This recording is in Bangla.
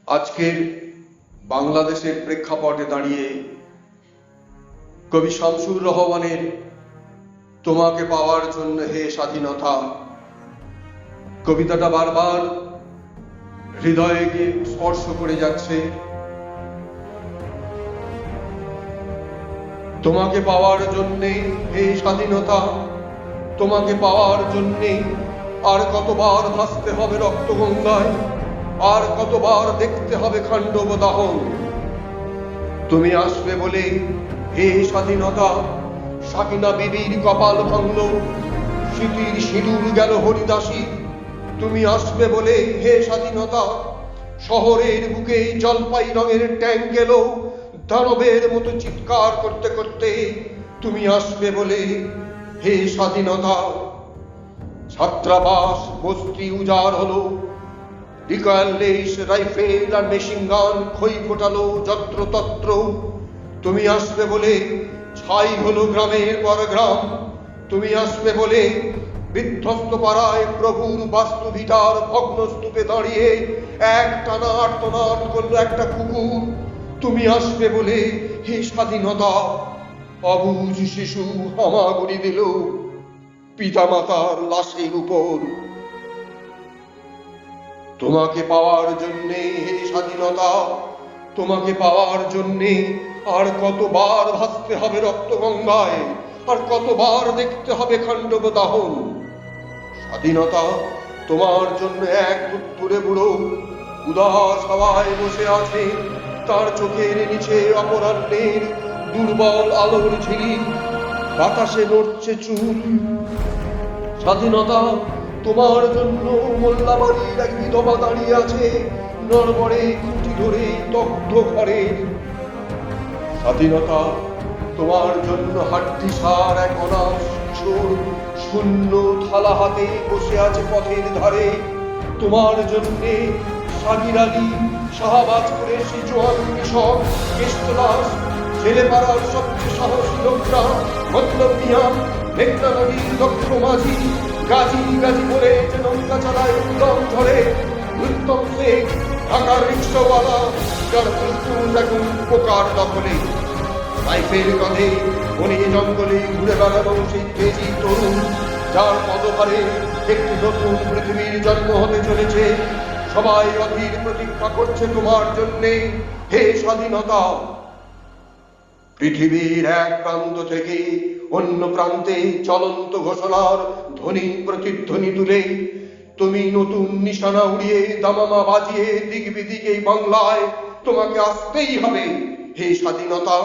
আজকের বাংলাদেশের প্রেক্ষাপটে দাঁড়িয়ে কবি শামসুর রহমানের তোমাকে পাওয়ার জন্য হে স্বাধীনতা কবিতাটা বারবার হৃদয়কে স্পর্শ করে যাচ্ছে। তোমাকে পাওয়ার জন্যে হে স্বাধীনতা, তোমাকে পাওয়ার জন্যে আর কতবার ভাসতে হবে রক্তগঙ্গায়, আর কতবার দেখতে হবে খাণ্ডব দাহন। তুমি আসবে বলে হে স্বাধীনতা সাকিনা বিবির কপাল ভাঙল, স্মৃতির সিঁদুর গেল হরিদাসী। তুমি আসবে বলে হে স্বাধীনতা শহরের বুকে জলপাই রঙের ট্যাঙ্ক গেল দানবের মতো চিৎকার করতে করতে। তুমি আসবে বলে হে স্বাধীনতা ছাত্রাবাস বস্তি উজাড় হলো, রিকয়েললেস রাইফেল আর মেশিন গান খই ফোটালো যত্রতত্র। তুমি আসবে বলে ছাই হলো গ্রামের পর গ্রাম। তুমি আসবে বলে বিধ্বস্ত পাড়ায় প্রভুর বাস্তুভিটার ভগ্ন স্তূপে দাঁড়িয়ে এক টানা আর্তনাদ করলো একটা কুকুর। তুমি আসবে বলে হে স্বাধীনতা অবুঝ শিশু হামাগুড়ি দিল পিতামাতার লাশের উপর। তোমাকে পাওয়ার জন্যে হে স্বাধীনতা, তোমাকে পাওয়ার জন্যে আর কতবার ভাসতে হবে রক্তগঙ্গায়, আর কতবার দেখতে হবে খাণ্ডব দাহন। স্বাধীনতা তোমার জন্য এক তুত্তুরে বুড়ো উদাস হাওয়ায় বসে আছে, তার চোখের নিচে অপরাহ্নের দুর্বল আলোর ঝিলিক, বাতাসে নড়ছে চুল। স্বাধীনতা তোমার জন্য মোল্লাবাড়ির এক বিধবা দাঁড়িয়ে আছে নড়বড়ে খুঁটি ধরে দগ্ধ ঘরে। স্বাধীনতা তোমার জন্য হাড্ডিসার এক অনাথ কিশোর শূন্য থালা হাতে বসে আছে পথের ধারে। তোমার জন্যে সাগির আলী, শাহবাজপুরের সেই জোয়ান কৃষক কেষ্টদাস, ছেলে পাড়ার সবচেয়ে সাহসী লোকরা মতলব মিয়া, মেঘনা নদীর দক্ষ মাঝি, গাজী গাজী বলে যে নৌকা চালায় উদ্যম ঝরে, উত্তম শেখ ঢাকার রিক্সাওয়ালা, যার ফুসফুস এখন পোকার দখলে। রাইফেল কাঁধে বনে জঙ্গলে ঘুরে বেড়ানো সেই তেজি তরুণ, যার পদভারে একটি নতুন পৃথিবীর জন্ম হতে চলেছে। সবাই অধীর প্রতীক্ষা করছে তোমার জন্যে হে স্বাধীনতা। পৃথিবীর এক প্রান্ত থেকে অন্য প্রান্তে চলন্ত ঘোষণার ধ্বনি প্রতিধ্বনি তুলে তুমি নতুন নিশানা উড়িয়ে দামামা বাজিয়ে দিক বিদিক এই বাংলায় তোমাকে আসতেই হবে হে স্বাধীনতা।